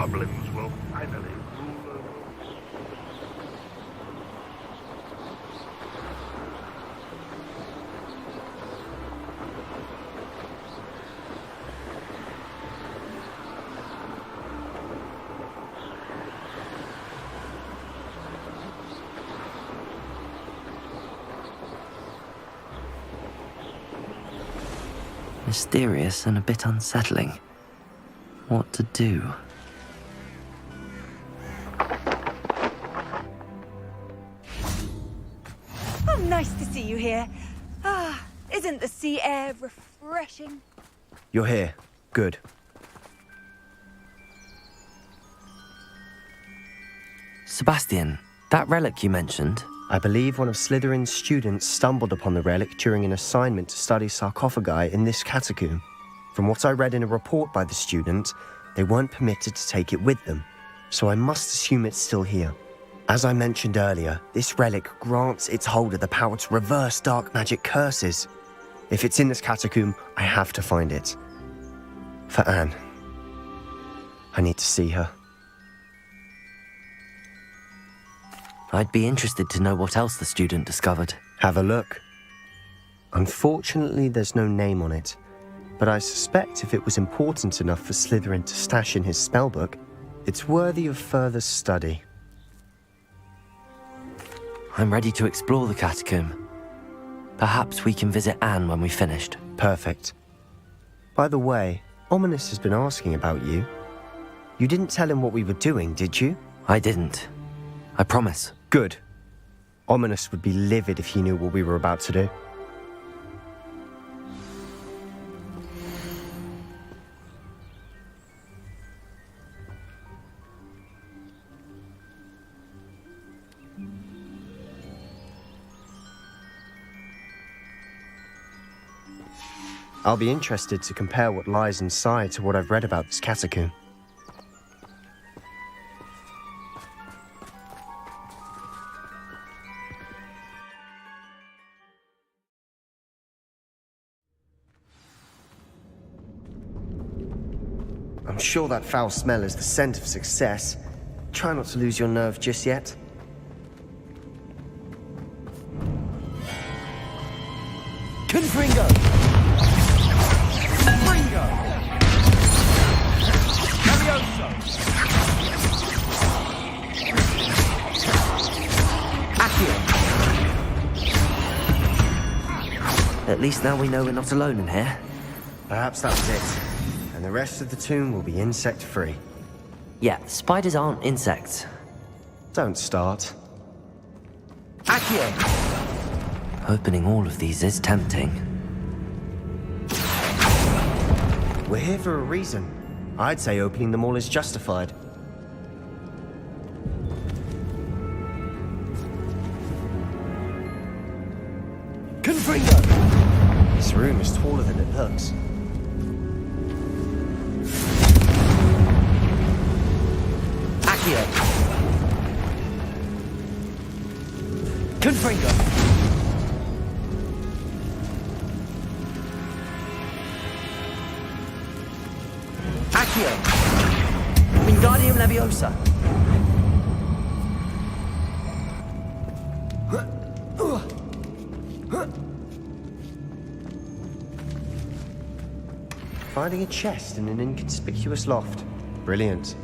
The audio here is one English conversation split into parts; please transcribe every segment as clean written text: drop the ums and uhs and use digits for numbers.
goblins will finally rule the world. Mysterious and a bit unsettling. What to do? Oh, nice to see you here. Ah, isn't the sea air refreshing? You're here. Good. Sebastian, that relic you mentioned, I believe one of Slytherin's students stumbled upon the relic during an assignment to study sarcophagi in this catacomb. From what I read in a report by the student, they weren't permitted to take it with them, so I must assume it's still here. As I mentioned earlier, this relic grants its holder the power to reverse dark magic curses. If it's in this catacomb, I have to find it. For Anne. I need to see her. I'd be interested to know what else the student discovered. Have a look. Unfortunately, there's no name on it, but I suspect if it was important enough for Slytherin to stash in his spellbook, it's worthy of further study. I'm ready to explore the catacomb. Perhaps we can visit Anne when we've finished. Perfect. By the way, Ominous has been asking about you. You didn't tell him what we were doing, did you? I didn't. I promise. Good. Ominous would be livid if he knew what we were about to do. I'll be interested to compare what lies inside to what I've read about this catacomb. I'm sure that foul smell is the scent of success. Try not to lose your nerve just yet. Confringo! Confringo! Levioso! Accio! At least now we know we're not alone in here. Perhaps that's it. And the rest of the tomb will be insect-free. Yeah, spiders aren't insects. Don't start. Accio! Opening all of these is tempting. We're here for a reason. I'd say opening them all is justified. Confringo! This room is taller than it looks. Accio! Confringo! Accio! Wingardium Leviosa! Finding a chest in an inconspicuous loft. Brilliant.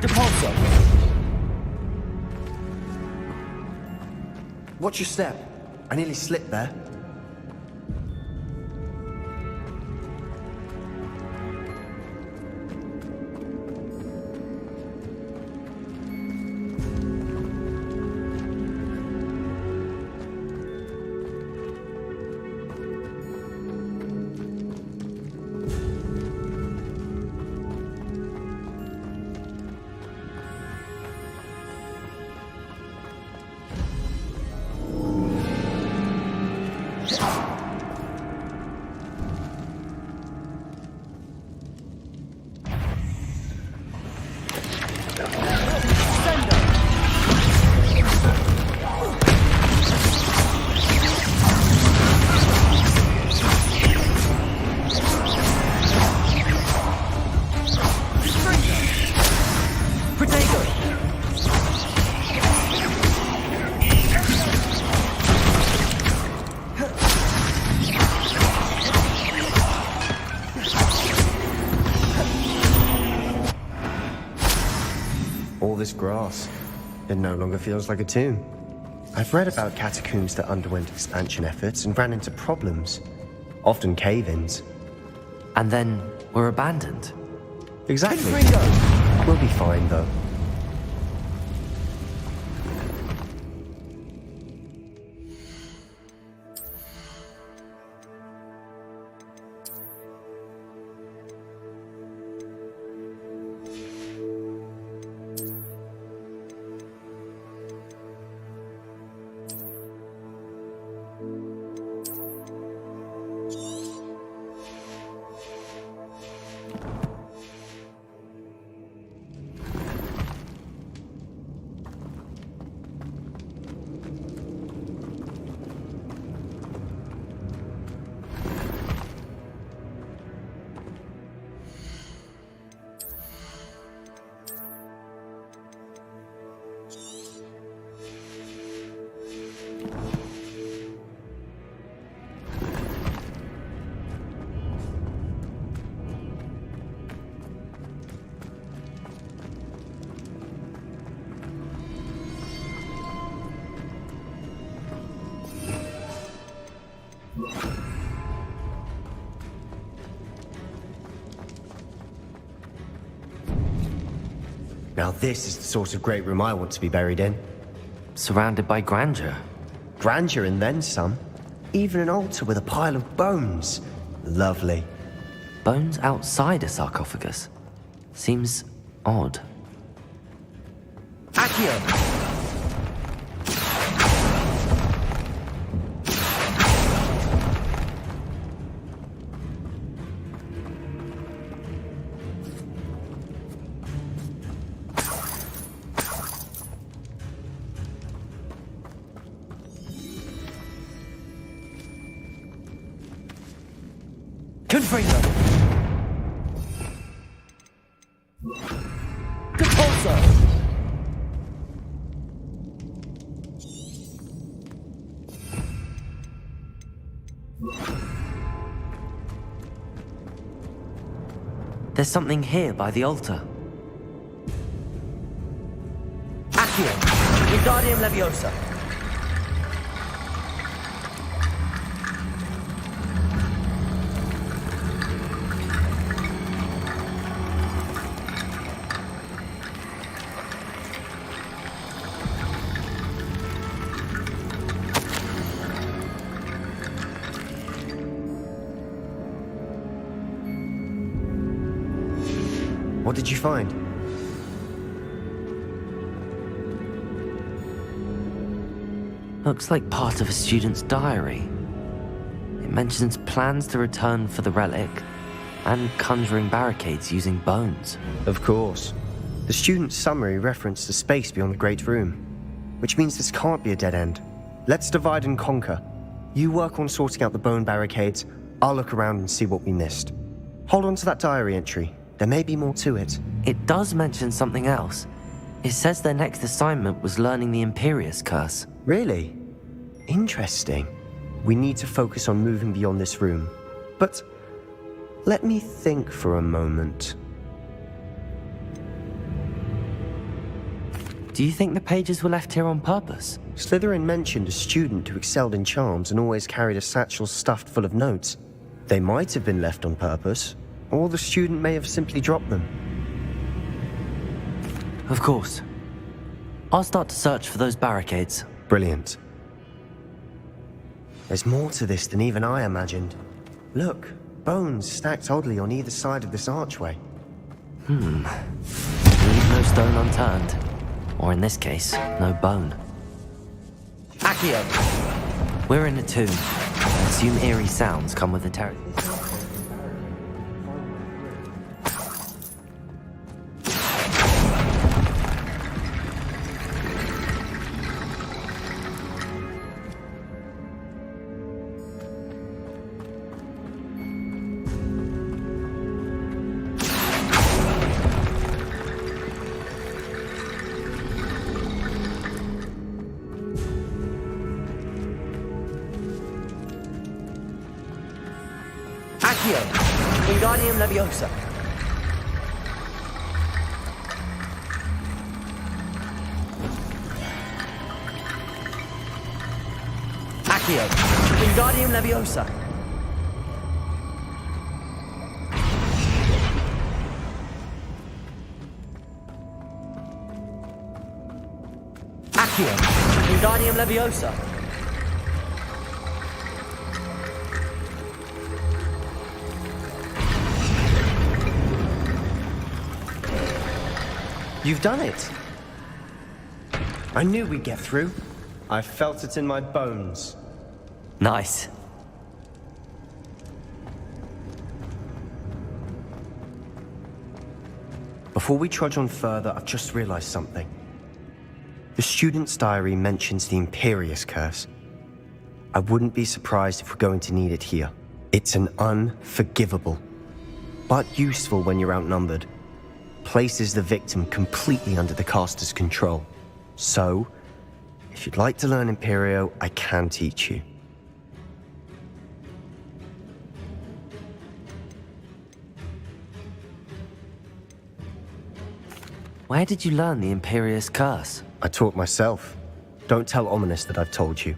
Depulso. Watch your step. I nearly slipped there. All this grass, it no longer feels like a tomb. I've read about catacombs that underwent expansion efforts and ran into problems, often cave-ins. And then were abandoned. Exactly. We'll be fine, though. Now this is the sort of great room I want to be buried in. Surrounded by grandeur. Grandeur and then some. Even an altar with a pile of bones. Lovely. Bones outside a sarcophagus. Seems odd. Accio. Confringo. Depulso. There's something here by the altar. Accio. Wingardium Leviosa. What did you find? Looks like part of a student's diary. It mentions plans to return for the relic and conjuring barricades using bones. Of course. The student's summary referenced the space beyond the Great Room, which means this can't be a dead end. Let's divide and conquer. You work on sorting out the bone barricades, I'll look around and see what we missed. Hold on to that diary entry. There may be more to it. It does mention something else. It says their next assignment was learning the Imperius Curse. Really? Interesting. We need to focus on moving beyond this room. But let me think for a moment. Do you think the pages were left here on purpose? Slytherin mentioned a student who excelled in charms and always carried a satchel stuffed full of notes. They might have been left on purpose, or the student may have simply dropped them. Of course. I'll start to search for those barricades. Brilliant. There's more to this than even I imagined. Look, bones stacked oddly on either side of this archway. Leave no stone unturned. Or in this case, no bone. Accio. We're in a tomb. I assume eerie sounds come with the territory. Accio. Wingardium Leviosa. Accio. Wingardium Leviosa. Accio. Wingardium Leviosa. You've done it! I knew we'd get through. I felt it in my bones. Nice. Before we trudge on further, I've just realized something. The student's diary mentions the Imperious Curse. I wouldn't be surprised if we're going to need it here. It's an unforgivable, but useful when you're outnumbered. Places the victim completely under the caster's control. So, if you'd like to learn Imperio, I can teach you. Where did you learn the Imperious Curse? I taught myself. Don't tell Ominous that I've told you.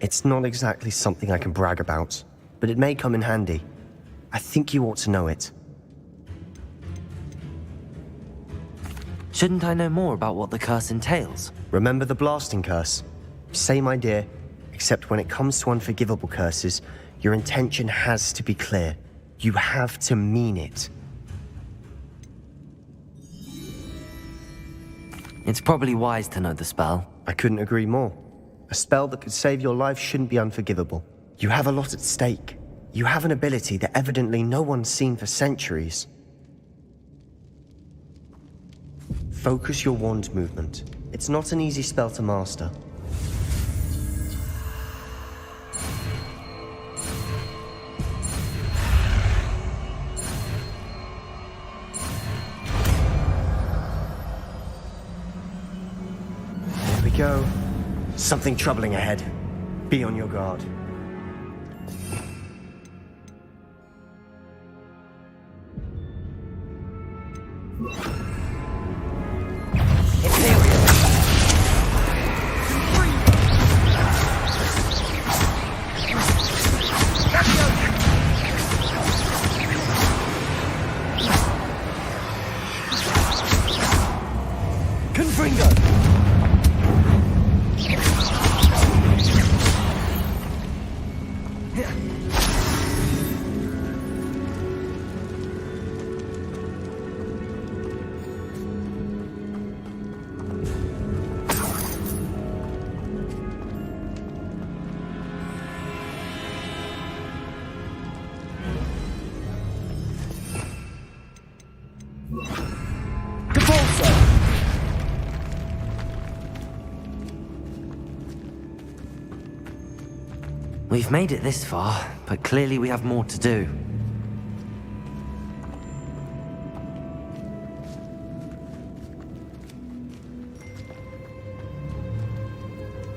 It's not exactly something I can brag about, but it may come in handy. I think you ought to know it. Shouldn't I know more about what the curse entails? Remember the blasting curse? Same idea, except when it comes to unforgivable curses, your intention has to be clear. You have to mean it. It's probably wise to know the spell. I couldn't agree more. A spell that could save your life shouldn't be unforgivable. You have a lot at stake. You have an ability that evidently no one's seen for centuries. Focus your wand movement. It's not an easy spell to master. There we go. Something troubling ahead. Be on your guard. We've made it this far, but clearly we have more to do.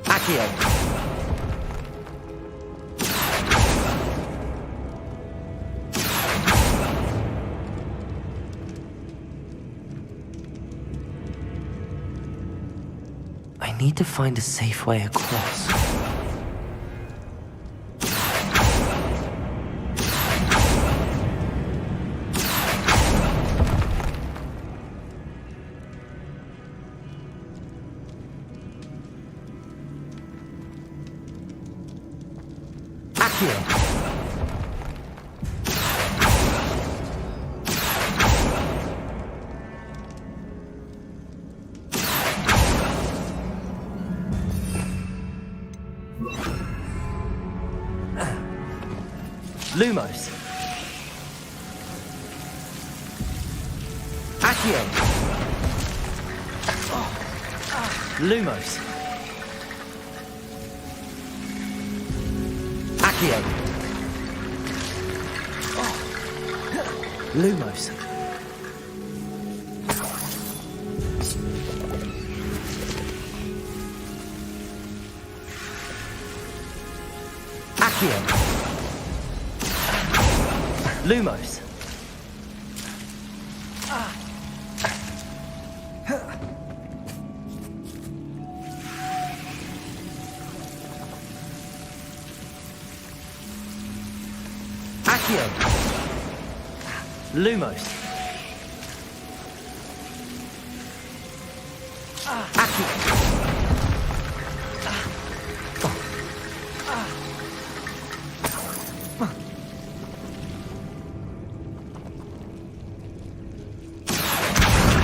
Accio. need to find a safe way across. Lumos. Accio. Lumos. Accio. Lumos. Accio. Lumos. Accio. Lumos. Accio.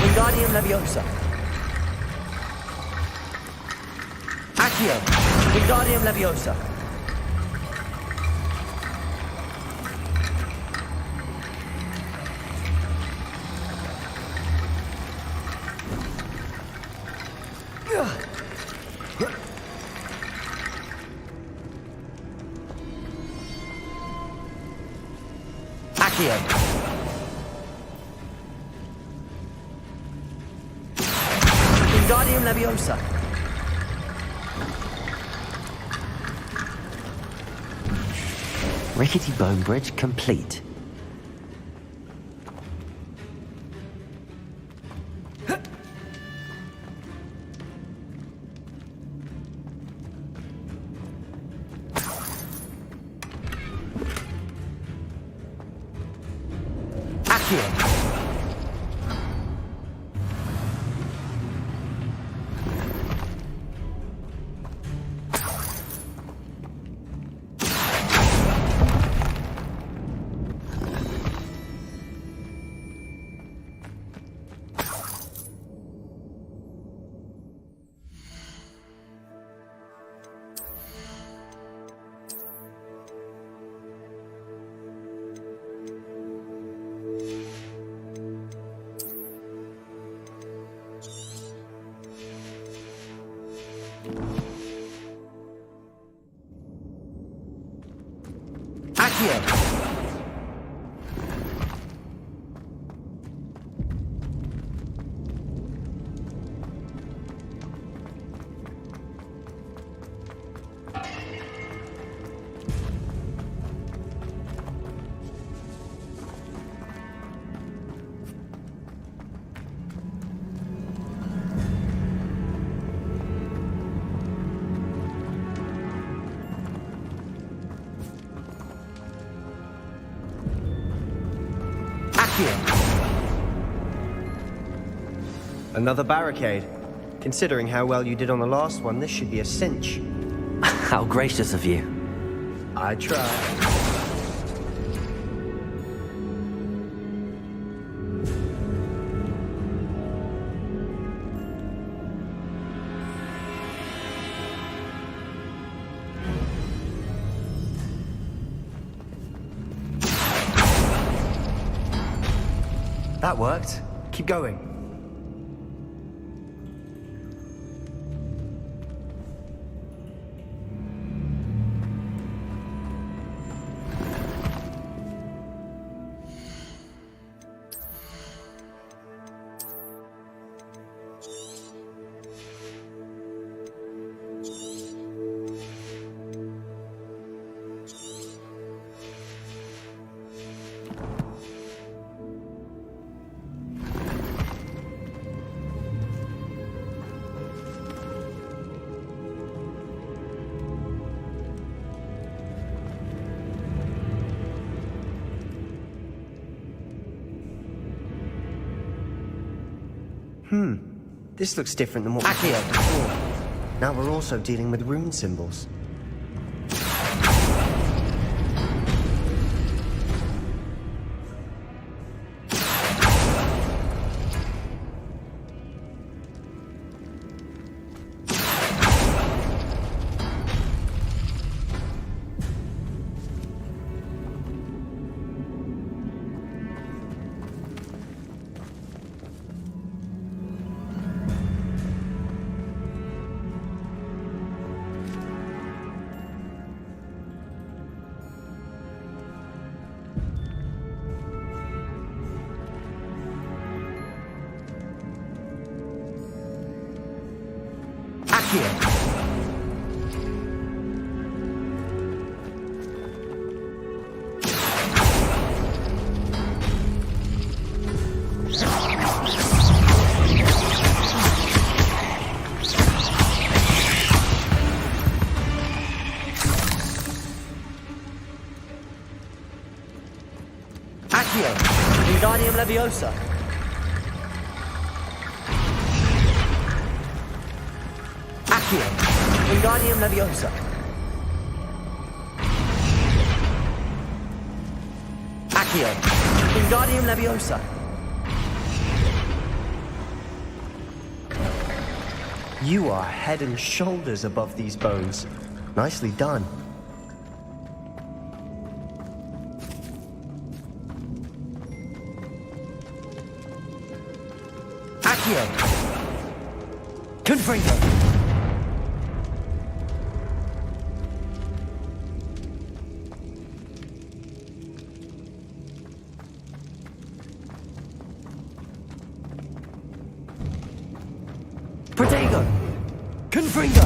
Wingardium Leviosa. Accio. Wingardium Leviosa. Accio. Wingardium Leviosa. Rickety bone bridge complete. Accio. Accio. Another barricade. Considering how well you did on the last one, this should be a cinch. How gracious of you. I tried. That worked. Keep going. This looks different than what we Accio. did before. Now we're also dealing with rune symbols. Accio. Accio. Wingardium Leviosa. Accio. Wingardium Leviosa. Accio. Wingardium Leviosa. You are head and shoulders above these bones. Nicely done. Accio. Confringo. Protego. Confringo.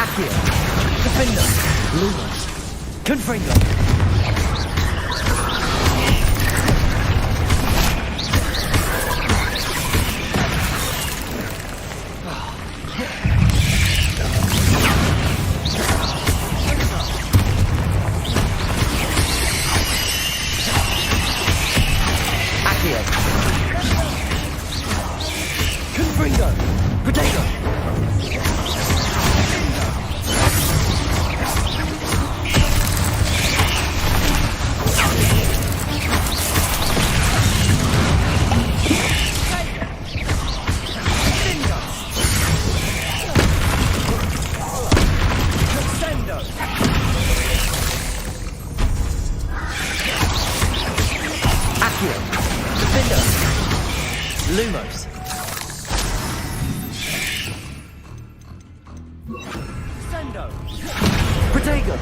Accio. Defender. Lumos. Confringo. Accio. Confringo. Protego. Accio. Defender. Lumos. Sendo. Protego.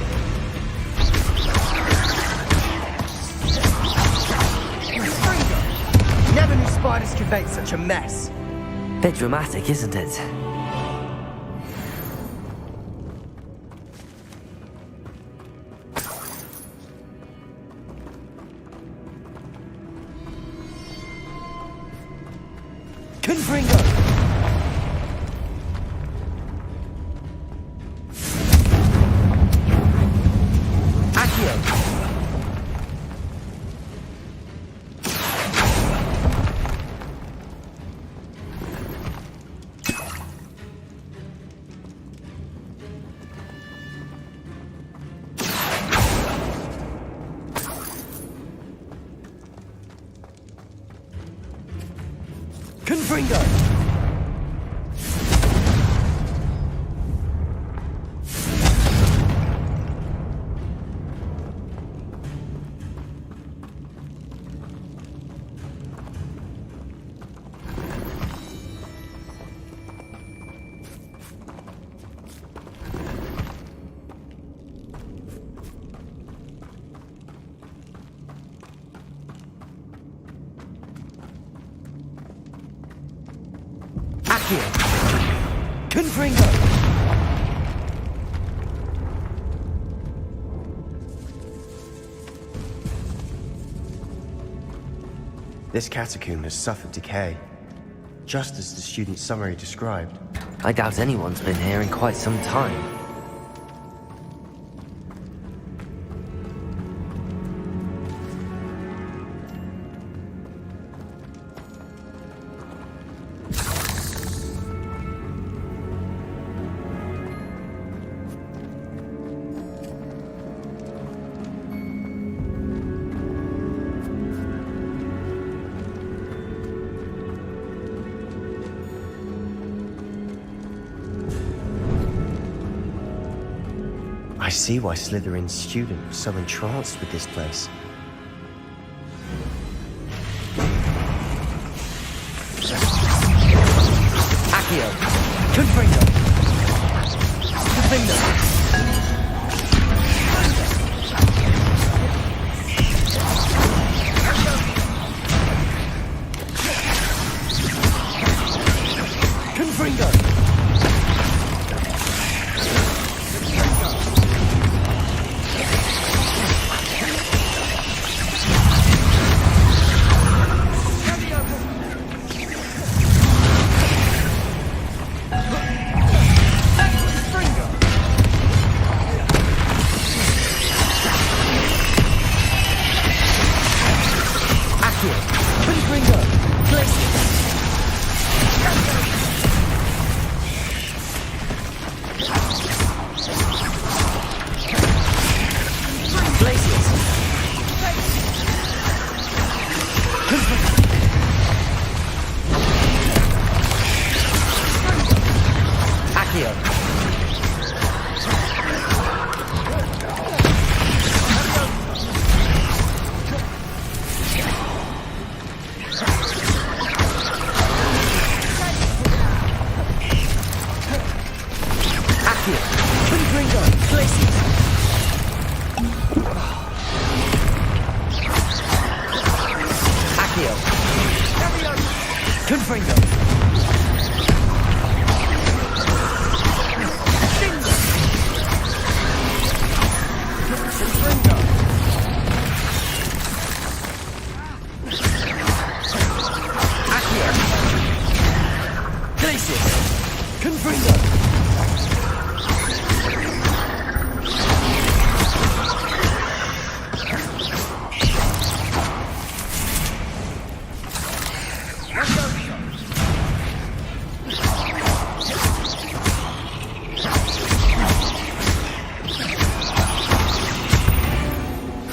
Never knew spiders could make such a mess. Bit dramatic, isn't it? Confringo. Accio. Confringo. Accio. Confringo. This catacomb has suffered decay, just as the student's summary described. I doubt anyone's been here in quite some time. I see why Slytherin's student was so entranced with this place. Accio! Confringo! Confringo!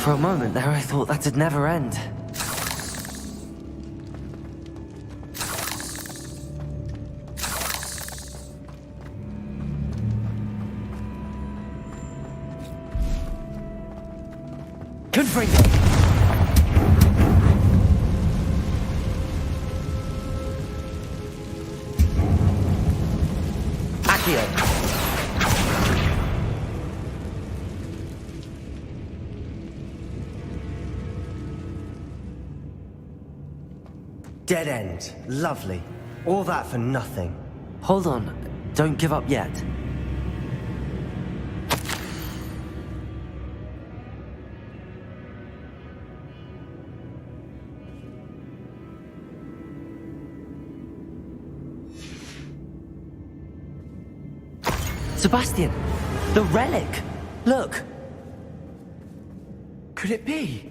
For a moment there, I thought that'd never end. Confringo! Accio! Dead end. Lovely. All that for nothing. Hold on. Don't give up yet. Sebastian! The relic! Look! Could it be?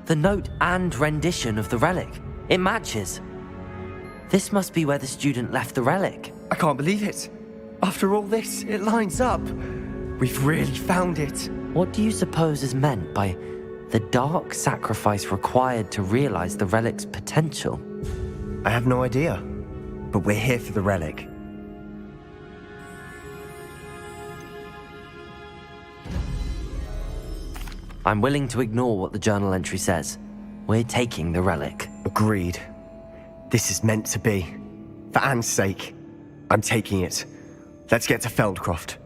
The note and rendition of the relic. It matches. This must be where the student left the relic. I can't believe it. After all this, it lines up. We've really found it. What do you suppose is meant by the dark sacrifice required to realize the relic's potential? I have no idea. But we're here for the relic. I'm willing to ignore what the journal entry says. We're taking the relic. Agreed. This is meant to be. For Anne's sake, I'm taking it. Let's get to Feldcroft.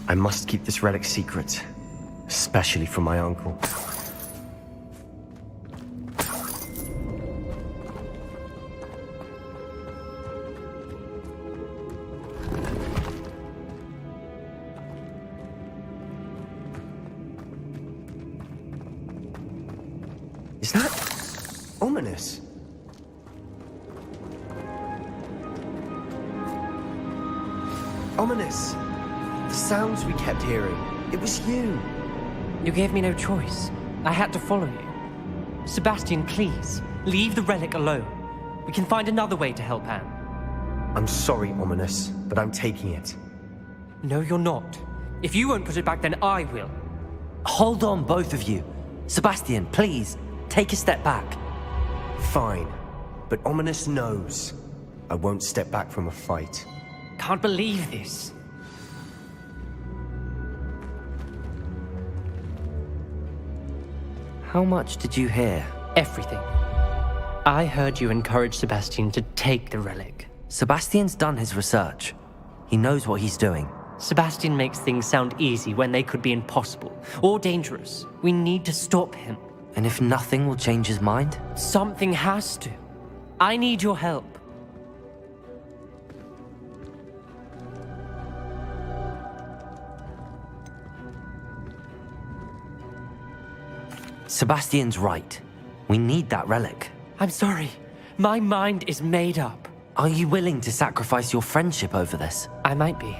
I must keep this relic secret, especially from my uncle. Is that ominous? Ominous! The sounds we kept hearing. It was you. You gave me no choice. I had to follow you. Sebastian, please, leave the relic alone. We can find another way to help Anne. I'm sorry, Ominous, but I'm taking it. No, you're not. If you won't put it back, then I will. Hold on, both of you. Sebastian, please, take a step back. Fine, but Ominous knows. I won't step back from a fight. Can't believe this. How much did you hear? Everything. I heard you encourage Sebastian to take the relic. Sebastian's done his research. He knows what he's doing. Sebastian makes things sound easy when they could be impossible or dangerous. We need to stop him. And if nothing will change his mind? Something has to. I need your help. Sebastian's right. We need that relic. I'm sorry. My mind is made up. Are you willing to sacrifice your friendship over this? I might be.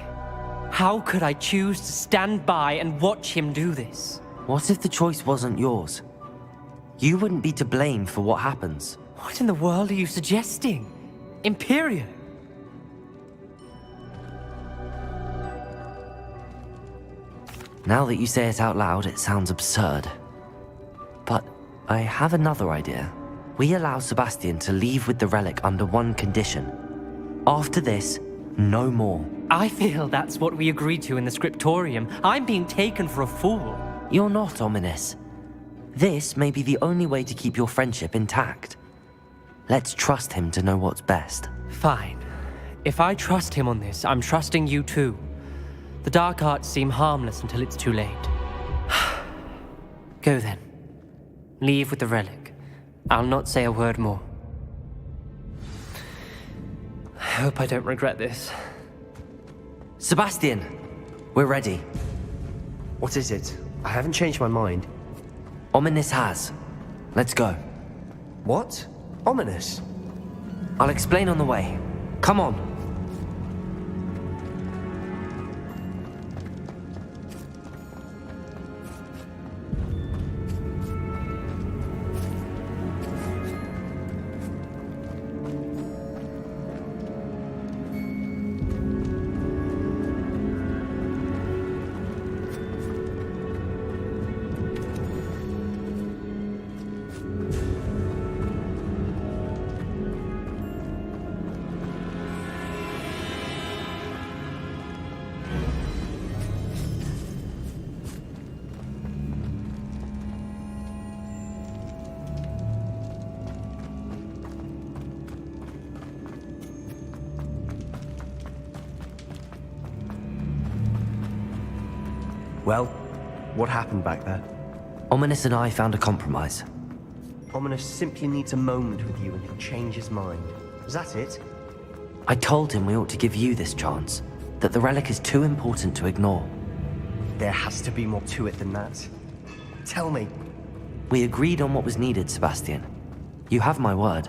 How could I choose to stand by and watch him do this? What if the choice wasn't yours? You wouldn't be to blame for what happens. What in the world are you suggesting? Imperial? Now that you say it out loud, it sounds absurd. But I have another idea. We allow Sebastian to leave with the relic under one condition. After this, no more. I feel that's what we agreed to in the scriptorium. I'm being taken for a fool. You're not, Ominous. This may be the only way to keep your friendship intact. Let's trust him to know what's best. Fine. If I trust him on this, I'm trusting you too. The dark arts seem harmless until it's too late. Go then. Leave with the relic. I'll not say a word more. I hope I don't regret this. Sebastian, we're ready. What is it? I haven't changed my mind. Ominous has. Let's go. What? Ominous? I'll explain on the way. Come on. Well, what happened back there? Ominous and I found a compromise. Ominous simply needs a moment with you and he'll change his mind. Is that it? I told him we ought to give you this chance, that the relic is too important to ignore. There has to be more to it than that. Tell me. We agreed on what was needed, Sebastian. You have my word.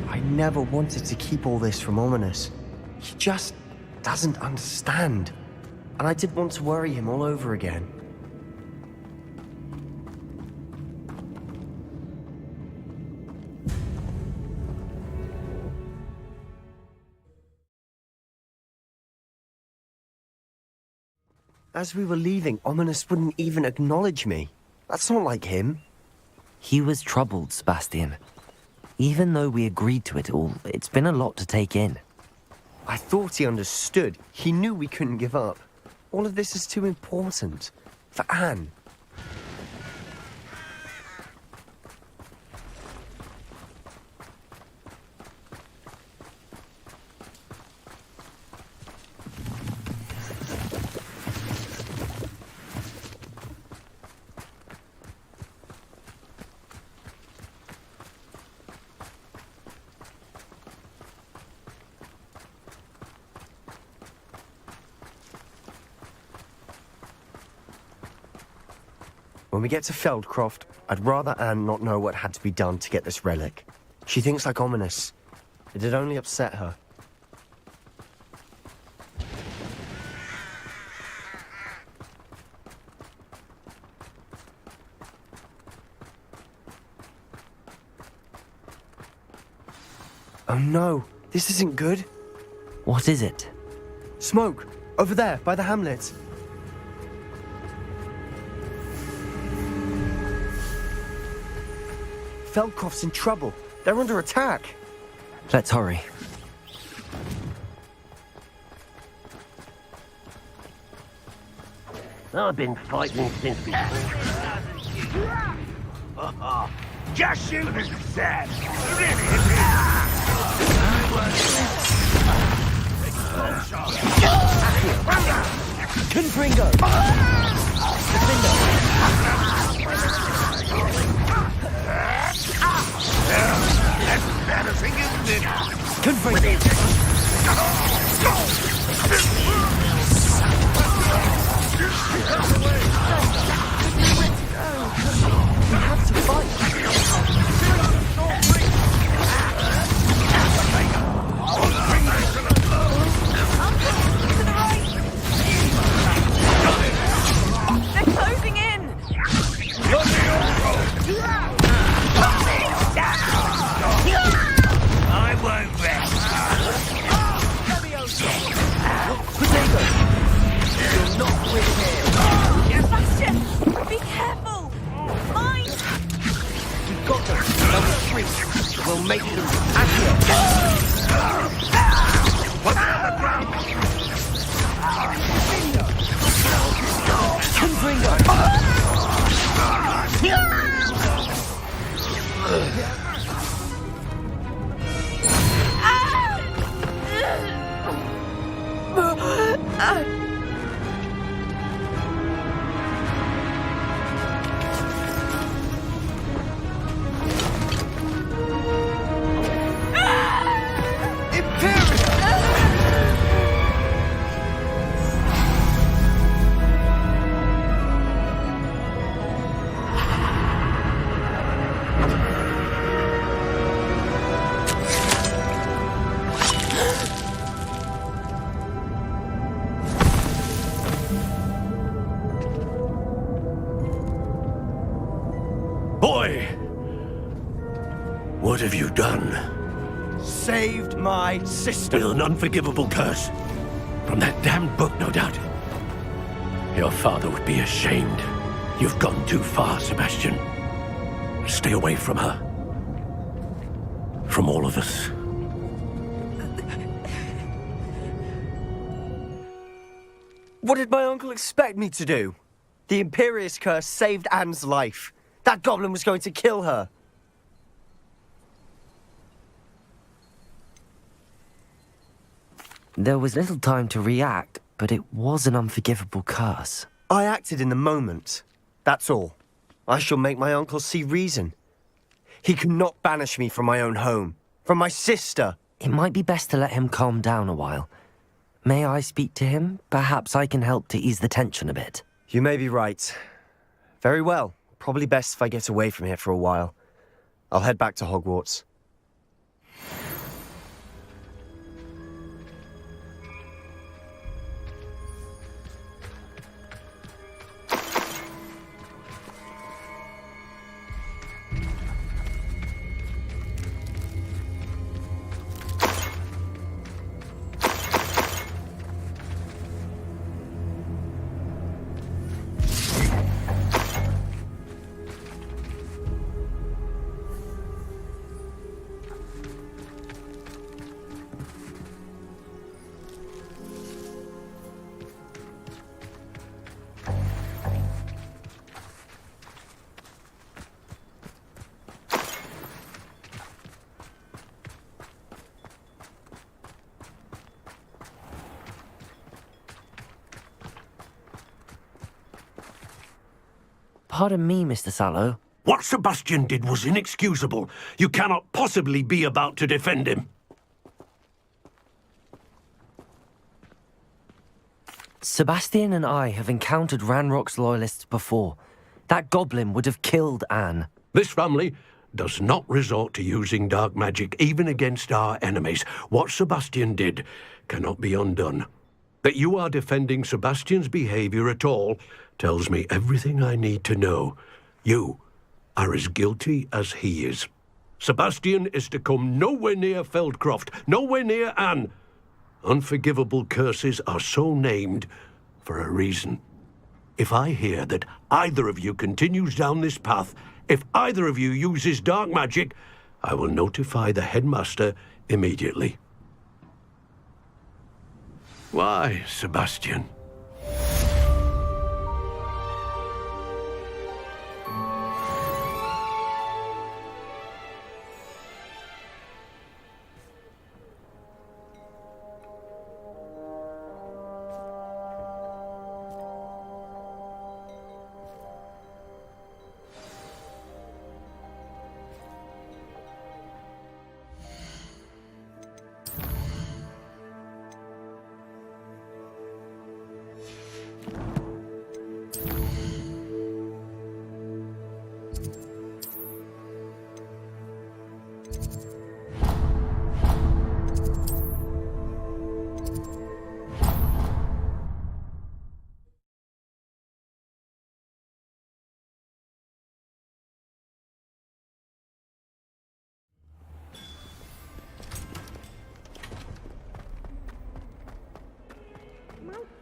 I never wanted to keep all this from Ominous. He just doesn't understand. And I didn't want to worry him all over again. As we were leaving, Ominous wouldn't even acknowledge me. That's not like him. He was troubled, Sebastian. Even though we agreed to it all, it's been a lot to take in. I thought he understood. He knew we couldn't give up. All of this is too important. For Anne. When we get to Feldcroft, I'd rather Anne not know what had to be done to get this relic. She thinks like ominous. It'd only upset her. Oh no, this isn't good. What is it? Smoke! Over there, by the hamlet. Feldcroft's in trouble. They're under attack. Let's hurry. I've been fighting since we... Just shoot as you said. Confringo! That's embarrassing, isn't it? Confringo! We have to fight! They're closing in! I won't rest. Potato! You're not with him! Sebastian! Be careful! Mine! We've got them! They'll retreat! We'll make them accurate! What's on the ground? Confringo! Boy! What have you done? Saved my sister! With an unforgivable curse. From that damned book, no doubt. Your father would be ashamed. You've gone too far, Sebastian. Stay away from her. From all of us. What did my uncle expect me to do? The Imperious curse saved Anne's life. That goblin was going to kill her. There was little time to react, but it was an unforgivable curse. I acted in the moment. That's all. I shall make my uncle see reason. He cannot banish me from my own home, from my sister. It might be best to let him calm down a while. May I speak to him? Perhaps I can help to ease the tension a bit. You may be right. Very well. Probably best if I get away from here for a while. I'll head back to Hogwarts. Pardon me, Mr. Sallow. What Sebastian did was inexcusable. You cannot possibly be about to defend him. Sebastian and I have encountered Ranrock's loyalists before. That goblin would have killed Anne. This family does not resort to using dark magic even against our enemies. What Sebastian did cannot be undone. That you are defending Sebastian's behavior at all tells me everything I need to know. You are as guilty as he is. Sebastian is to come nowhere near Feldcroft, nowhere near Anne. Unforgivable curses are so named for a reason. If I hear that either of you continues down this path, if either of you uses dark magic, I will notify the headmaster immediately. Why, Sebastian?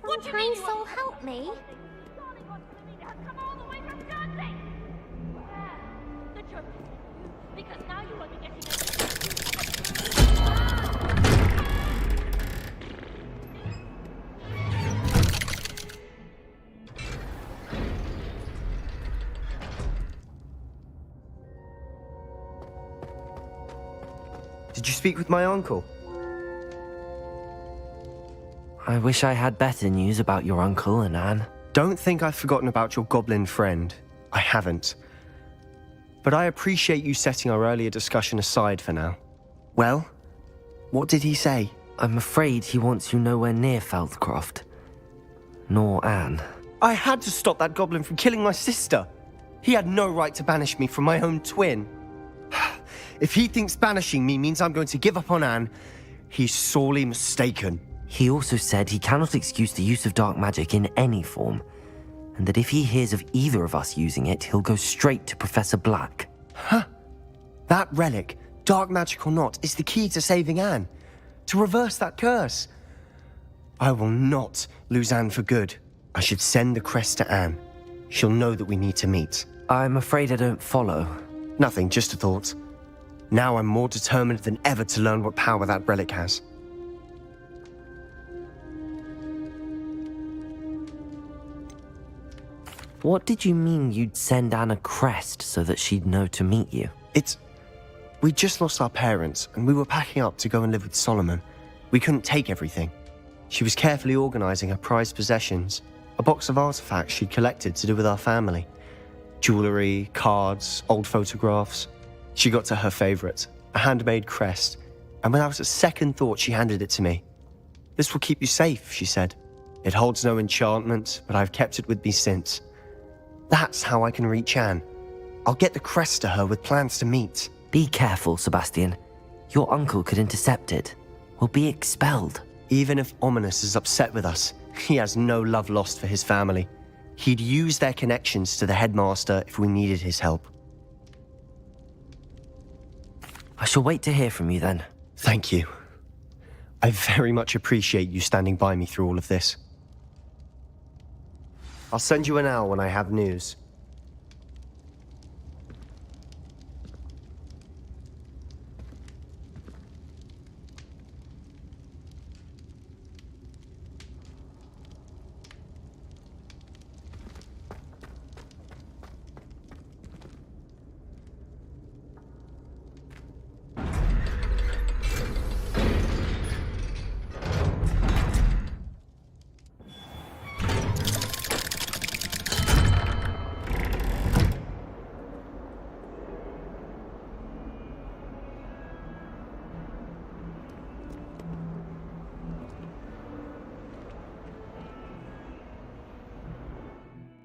What do you mean, soul, help me? Did you speak with my uncle? I wish I had better news about your uncle and Anne. Don't think I've forgotten about your goblin friend. I haven't. But I appreciate you setting our earlier discussion aside for now. Well, what did he say? I'm afraid he wants you nowhere near Feldcroft. Nor Anne. I had to stop that goblin from killing my sister. He had no right to banish me from my own twin. If he thinks banishing me means I'm going to give up on Anne, he's sorely mistaken. He also said he cannot excuse the use of dark magic in any form, and that if he hears of either of us using it, he'll go straight to Professor Black. Huh? That relic, dark magic or not, is the key to saving Anne. To reverse that curse. I will not lose Anne for good. I should send the crest to Anne. She'll know that we need to meet. I'm afraid I don't follow. Nothing, just a thought. Now I'm more determined than ever to learn what power that relic has. What did you mean you'd send Anne a crest so that she'd know to meet you? We just lost our parents, and we were packing up to go and live with Solomon. We couldn't take everything. She was carefully organizing her prized possessions, a box of artifacts she'd collected to do with our family. Jewelry, cards, old photographs. She got to her favorite, a handmade crest, and when I was at second thought, she handed it to me. "This will keep you safe," she said. "It holds no enchantment, but I've kept it with me since. That's how I can reach Anne. I'll get the crest to her with plans to meet." Be careful, Sebastian. Your uncle could intercept it. We'll be expelled. Even if Ominous is upset with us, he has no love lost for his family. He'd use their connections to the headmaster if we needed his help. I shall wait to hear from you then. Thank you. I very much appreciate you standing by me through all of this. I'll send you an owl when I have news.